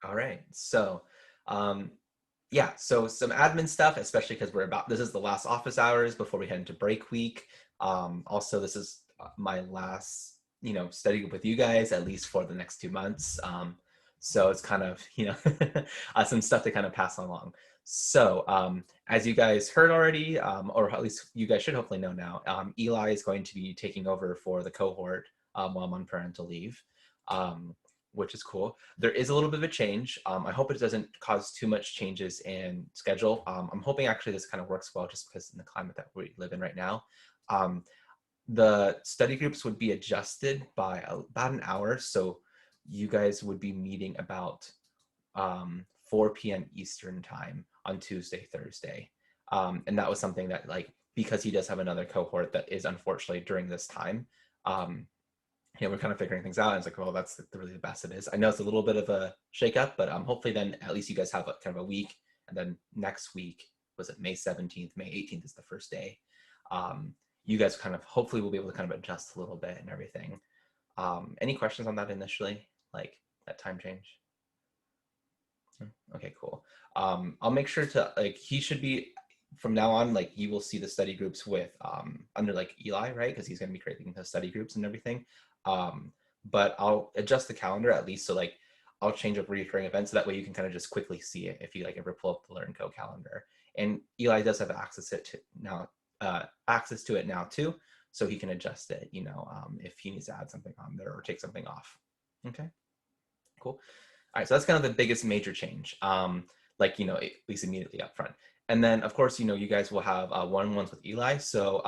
All right. So, um, yeah, so some admin stuff, especially because this is the last office hours before we head into break week. Also, this is my last, study group with you guys, at least for the next 2 months. So it's kind of, some stuff to kind of pass along. So, as you guys heard already, or at least you guys should hopefully know now, Eli is going to be taking over for the cohort while I'm on parental leave. Um, which is cool. There is a little bit of a change. I hope it doesn't cause too much changes in schedule. I'm hoping actually this kind of works well just because in the climate that we live in right now. Um, the study groups would be adjusted by about an hour. So you guys would be meeting about 4 p.m. Eastern time on Tuesday, Thursday. And that was something that like, because he does have another cohort that is unfortunately during this time, um, we're kind of figuring things out. And it's like, well, that's really the best it is. I know it's a little bit of a shakeup, but hopefully then at least you guys have kind of a week. And then next week, was it May 17th, May 18th is the first day. You guys kind of hopefully will be able to kind of adjust a little bit and everything. Any questions on that initially, like that time change? Okay, cool. I'll make sure to like he should be from now on, like you will see the study groups with under like Eli, right? Because he's gonna be creating the study groups and everything. But I'll adjust the calendar at least so like I'll change up recurring events so that way you can kind of just quickly see it if you like ever pull up the LearnCo calendar. And Eli does have access to it now too, so he can adjust it, if he needs to add something on there or take something off. Okay, cool. All right, so that's kind of the biggest major change, like, at least immediately up front. And then, of course, you guys will have one-on-ones with Eli. So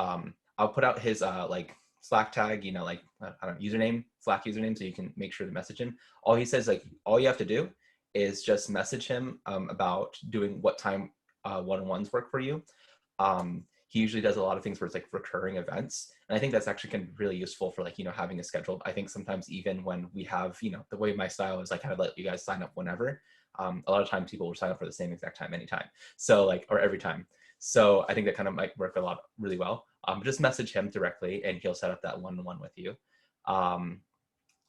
I'll put out his like Slack tag, like, I don't know, username, Slack username, so you can make sure to message him. All he says, like, all you have to do is just message him about doing what time one-on-ones work for you. He usually does a lot of things where it's like recurring events. And I think that's actually can be really useful for like, having a schedule. I think sometimes even when we have, the way my style is, I kind of let you guys sign up whenever. A lot of times people will sign up for the same exact time anytime. So like, or every time. So I think that kind of might work a lot really well. Just message him directly and he'll set up that one-on-one with you. Um,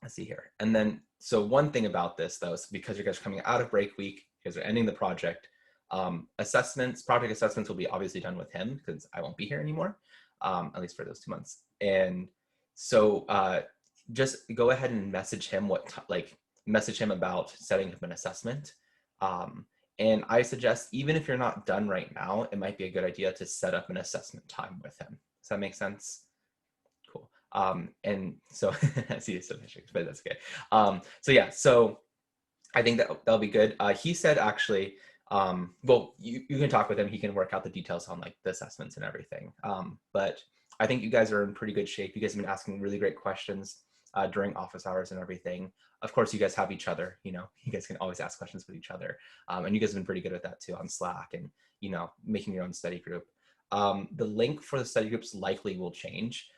let's see here. And then, so one thing about this though, is because you guys are coming out of break week, you guys are ending the project, project assessments will be obviously done with him because I won't be here anymore, at least for those 2 months. And so just go ahead and message him message him about setting up an assessment. And I suggest, even if you're not done right now, it might be a good idea to set up an assessment time with him. Does that make sense? Cool. And so I see some pictures, but that's okay. So yeah, so I think that'll be good. He said actually, well, you can talk with him. He can work out the details on like the assessments and everything. But I think you guys are in pretty good shape. You guys have been asking really great questions during office hours and everything. Of course, you guys have each other. You guys can always ask questions with each other, and you guys have been pretty good at that too on Slack and making your own study group. The link for the study groups likely will change,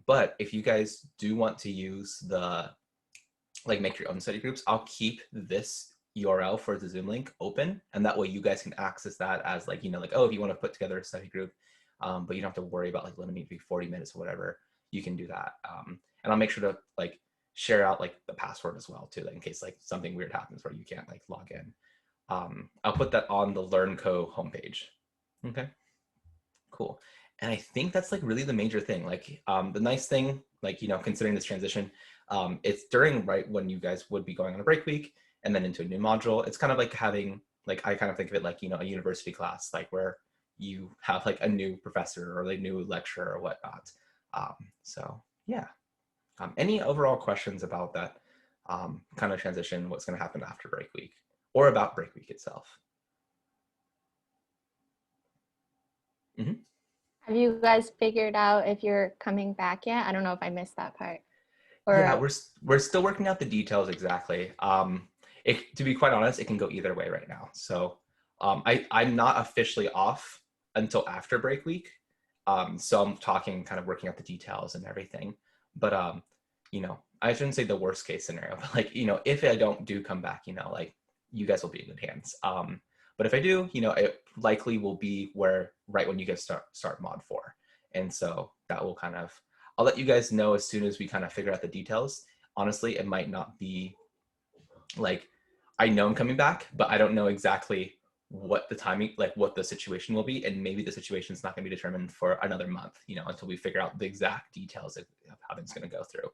but if you guys do want to use the make your own study groups, I'll keep this URL for the Zoom link open, and that way you guys can access that as like, oh, if you want to put together a study group, but you don't have to worry about like limiting it to be 40 minutes or whatever, you can do that. And I'll make sure to like share out like the password as well too, like, in case like something weird happens where you can't like log in. I'll put that on the LearnCo homepage. Okay, cool. And I think that's like really the major thing. Like the nice thing, like, considering this transition, it's during right when you guys would be going on a break week and then into a new module. It's kind of like having, like, I kind of think of it like, a university class, like where you have like a new professor or a new lecturer or whatnot. So yeah. Any overall questions about that kind of transition, what's going to happen after break week or about break week itself? Mm-hmm. Have you guys figured out if you're coming back yet? I don't know if I missed that part. Yeah, Or we're still working out the details exactly. To be quite honest, it can go either way right now. So I'm not officially off until after break week. So I'm talking kind of working out the details and everything. But I shouldn't say the worst case scenario, but like, if I don't do come back, like you guys will be in good hands. But if I do, it likely will be where right when you guys start mod 4. And so that will kind of, I'll let you guys know as soon as we kind of figure out the details. Honestly, it might not be like, I know I'm coming back, but I don't know exactly what the timing, like what the situation will be. And maybe the situation is not going to be determined for another month, you know, until we figure out the exact details of how things going to go through.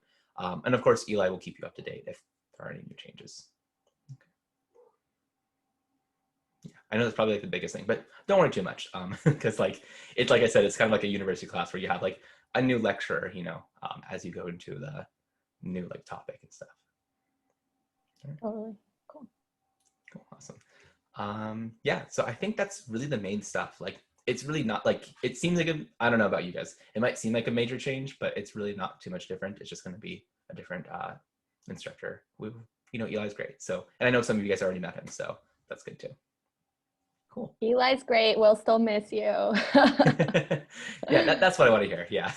And of course, Eli will keep you up to date if there are any new changes. Yeah, I know that's probably like the biggest thing, but don't worry too much, because like it's like I said, it's kind of like a university class where you have like a new lecturer, you know, as you go into the new like topic and stuff. Totally. Cool. Cool, awesome. Yeah, so I think that's really the main stuff. Like it's really not like, it seems like I don't know about you guys, it might seem like a major change, but it's really not too much different. It's just going to be a different instructor. You know, Eli's great. So, and I know some of you guys already met him, so that's good too. Cool. Eli's great. We'll still miss you. Yeah, that's what I want to hear. Yeah.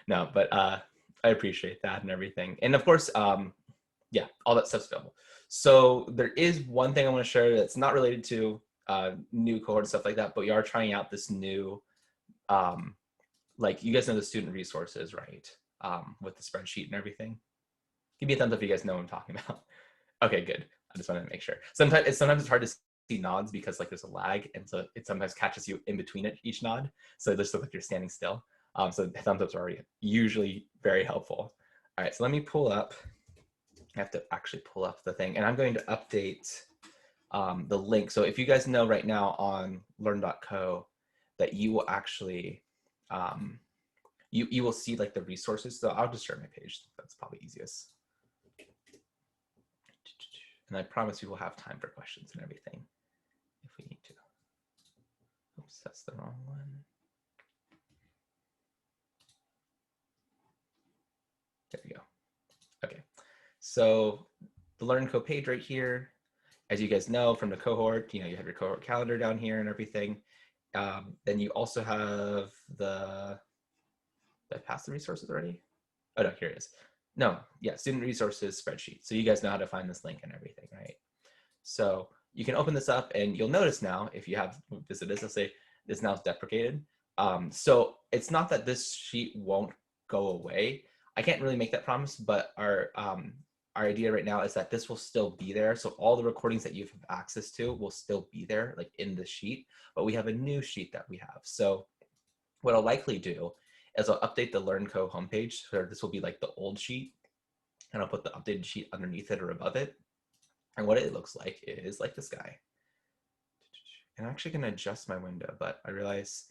No, but I appreciate that and everything. And of course, yeah, all that stuff's available. So there is one thing I want to share that's not related to new cohort stuff like that, but we are trying out this new, like you guys know the student resources, right? With the spreadsheet and everything. Give me a thumbs up if you guys know what I'm talking about. Okay, good. I just wanted to make sure. Sometimes it's hard to see nods because like there's a lag, and so it sometimes catches you in between each nod. So it just looks like you're standing still. So thumbs ups are already usually very helpful. All right, so let me pull up. I have to actually pull up the thing, and I'm going to update the link. So if you guys know right now on learn.co that you will actually, you will see like the resources. So I'll just share my page. That's probably easiest. And I promise we will have time for questions and everything if we need to. Oops, that's the wrong one. There we go. Okay, so the LearnCo page right here, as you guys know from the cohort, you know, you have your cohort calendar down here and everything. Then you also have the, did I pass the resources already? Oh no, here it is. No, yeah, student resources spreadsheet. So you guys know how to find this link and everything, right? So you can open this up and you'll notice now, if you have visited this, let's say this now is deprecated. So it's not that this sheet won't go away. I can't really make that promise, but our idea right now is that this will still be there. So all the recordings that you have access to will still be there, like in the sheet, but we have a new sheet that we have. So what I'll likely do is I'll update the LearnCo homepage. So this will be like the old sheet, and I'll put the updated sheet underneath it or above it. And what it looks like is like this guy. And I'm actually going to adjust my window, but I realize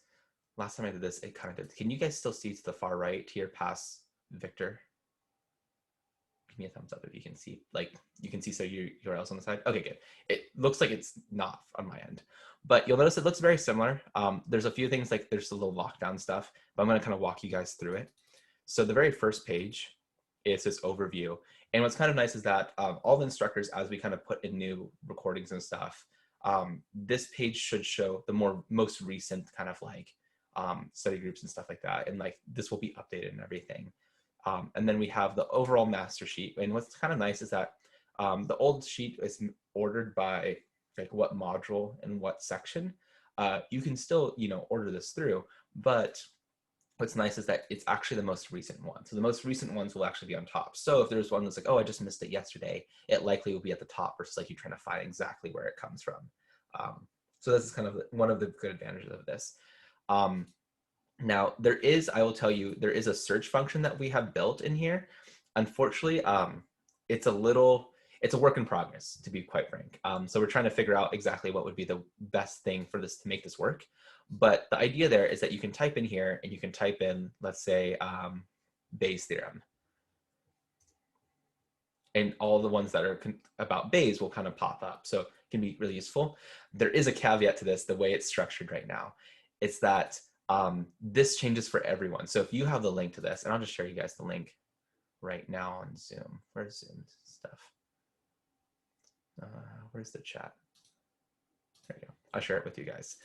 last time I did this, it kind of did. Can you guys still see to the far right here past Victor? Give me a thumbs up if you can see. Like you can see so your URL's on the side. Okay, good. It looks like it's not on my end, but you'll notice it looks very similar. There's a few things like there's a little lockdown stuff, but I'm going to kind of walk you guys through it. So the very first page is this overview. And what's kind of nice is that all the instructors, as we kind of put in new recordings and stuff, this page should show the most recent kind of like study groups and stuff like that. And like this will be updated and everything. And then we have the overall master sheet. And what's kind of nice is that the old sheet is ordered by like what module and what section. You can still, you know, order this through, but what's nice is that it's actually the most recent one. So the most recent ones will actually be on top. So if there's one that's like, oh, I just missed it yesterday, it likely will be at the top versus like you trying to find exactly where it comes from. So this is kind of one of the good advantages of this. Now there is, I will tell you, there is a search function that we have built in here. Unfortunately, it's a work in progress, to be quite frank. So we're trying to figure out exactly what would be the best thing for this to make this work. But the idea there is that you can type in here and you can type in, let's say, Bayes' theorem. And all the ones that are about Bayes will kind of pop up. So it can be really useful. There is a caveat to this, the way it's structured right now. It's that this changes for everyone. So if you have the link to this, and I'll just share you guys the link right now on Zoom. Where's Zoom stuff? Where's the chat? There you go. I'll share it with you guys.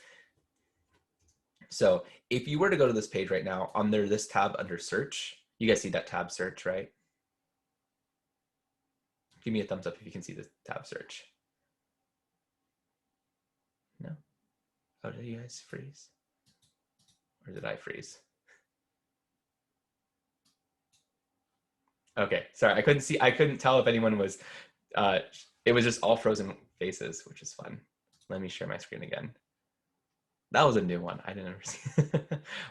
So if you were to go to this page right now, under this tab under search, you guys see that tab search, right? Give me a thumbs up if you can see the tab search. No? Oh, did you guys freeze? Or did I freeze? Okay, sorry, I couldn't tell if anyone was It was just all frozen faces, which is fun. Let me share my screen again. That was a new one. I didn't ever see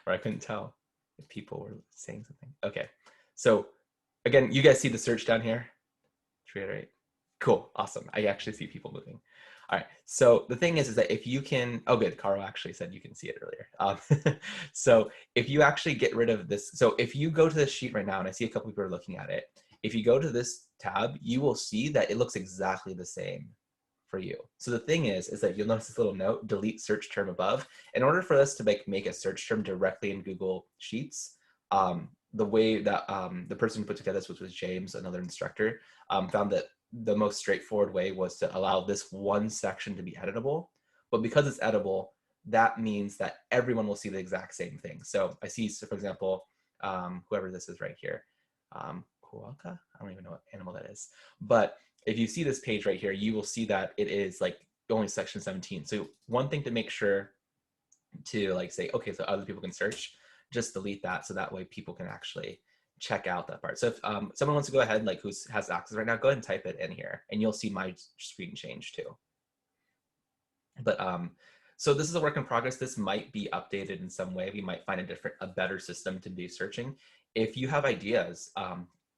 or I couldn't tell if people were saying something. Okay. So again, you guys see the search down here? To reiterate. Cool. Awesome. I actually see people moving. All right. So the thing is that if you can, oh, good. Carl actually said you can see it earlier. So if you actually get rid of this, so if you go to this sheet right now, and I see a couple people are looking at it, if you go to this tab, you will see that it looks exactly the same for you. So the thing is that you'll notice this little note, delete search term above. In order for us to make a search term directly in Google Sheets, the way that the person who put together this, which was James, another instructor, found that the most straightforward way was to allow this one section to be editable. But because it's editable, that means that everyone will see the exact same thing. So I see, so for example, whoever this is right here, Koaka? I don't even know what animal that is. But if you see this page right here, you will see that it is like only section 17. So one thing to make sure to like say, okay, so other people can search, just delete that so that way people can actually check out that part. So if someone wants to go ahead, like who has access right now, go ahead and type it in here and you'll see my screen change too. But so this is a work in progress. This might be updated in some way. We might find a better system to do searching. If you have ideas,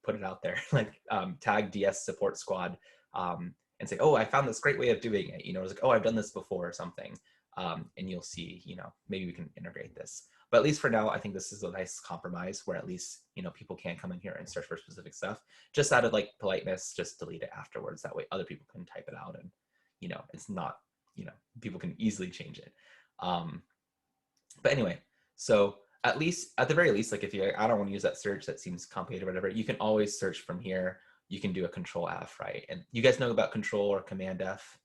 put it out there, like tag DS support squad and say, oh, I found this great way of doing it. You know, it's like, oh, I've done this before or something. And you'll see, you know, maybe we can integrate this. But at least for now, I think this is a nice compromise where at least, you know, people can come in here and search for specific stuff. Just out of like politeness, just delete it afterwards. That way other people can type it out and, you know, it's not, you know, people can easily change it. But anyway, so at least, at the very least, like if you, I don't want to use that search, that seems complicated or whatever, you can always search from here. You can do a Control F, right? And you guys know about Control or Command F?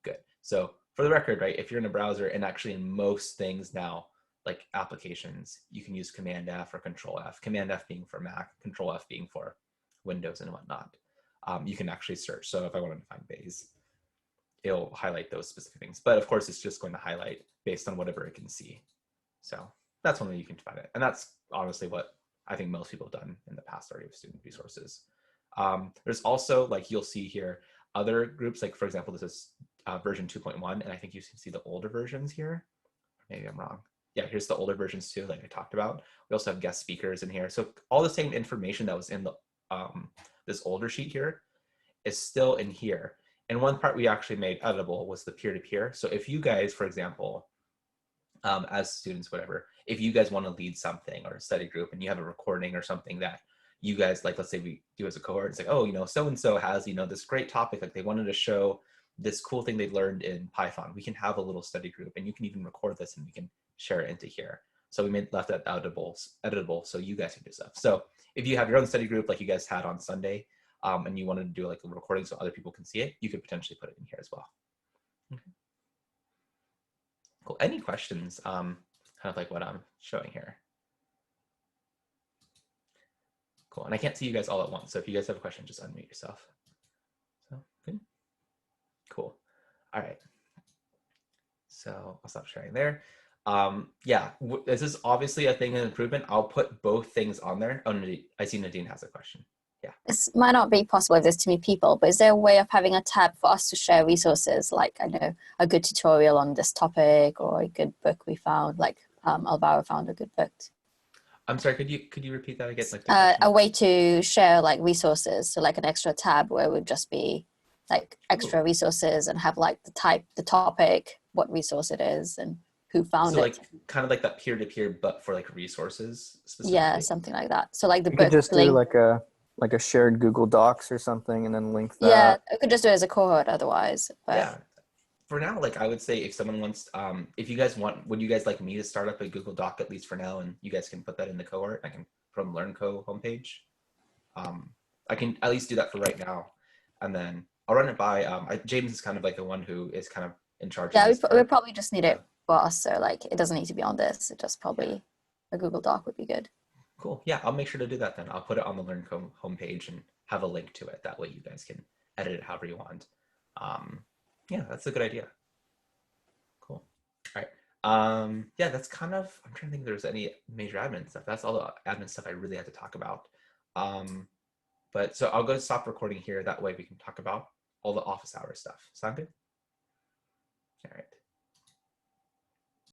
Good. So for the record, right, if you're in a browser and actually in most things now, like applications, you can use Command F or Control F. Command F being for Mac, Control F being for Windows and whatnot. You can actually search. So if I wanted to find Baze, it'll highlight those specific things. But of course, it's just going to highlight based on whatever it can see. So that's one way you can find it. And that's honestly what I think most people have done in the past already with student resources. There's also, like you'll see here, other groups, like for example, this is version 2.1, and I think you can see the older versions here. Maybe I'm wrong. Yeah, here's the older versions too, like I talked about. We also have guest speakers in here. So all the same information that was in the this older sheet here is still in here. And one part we actually made editable was the peer-to-peer. So if you guys, for example, as students, whatever, if you guys want to lead something or a study group and you have a recording or something that you guys, like, let's say we do as a cohort, it's like, oh, you know, so-and-so has, you know, this great topic, like they wanted to show this cool thing they learned in Python. We can have a little study group and you can even record this and we can share it into here. So we left that editable so you guys can do stuff. So if you have your own study group like you guys had on Sunday and you wanted to do like a recording so other people can see it, you could potentially put it in here as well. Okay. Cool. Any questions, kind of like what I'm showing here? Cool. And I can't see you guys all at once. So if you guys have a question, just unmute yourself. So good. Cool. All right. So I'll stop sharing there. Yeah, this is obviously a thing in improvement. I'll put both things on there. Oh, I see Nadine has a question. Yeah. This might not be possible if there's too many people, but is there a way of having a tab for us to share resources? Like, I know, a good tutorial on this topic or a good book we found, like Alvaro found a good book. I'm sorry, could you repeat that again? Like a way to share like resources, so like an extra tab where it would just be like extra resources and have like the topic, what resource it is, and who found it. Like kind of like that peer-to-peer, but for like resources specifically. Yeah, something like that. So like the you book could just link. do like a shared Google Docs or something and then link that. Yeah, I could just do it as a cohort otherwise. But yeah. For now, like I would say if someone wants, if you guys want, would you guys like me to start up a Google Doc at least for now, and you guys can put that in the cohort? I can put on LearnCo homepage. I can at least do that for right now, and then I'll run it by, James is kind of like the one who is kind of in charge. Yeah, we probably just need it for us, so like it doesn't need to be on this. It just probably a Google Doc would be good. Cool. Yeah, I'll make sure to do that then. I'll put it on the LearnCo homepage and have a link to it. That way you guys can edit it however you want. Yeah, that's a good idea. Cool. All right. Yeah, that's kind of, I'm trying to think if there's any major admin stuff. That's all the admin stuff I really had to talk about. But so I'll go stop recording here. That way we can talk about all the office hours stuff. Sound good? All right.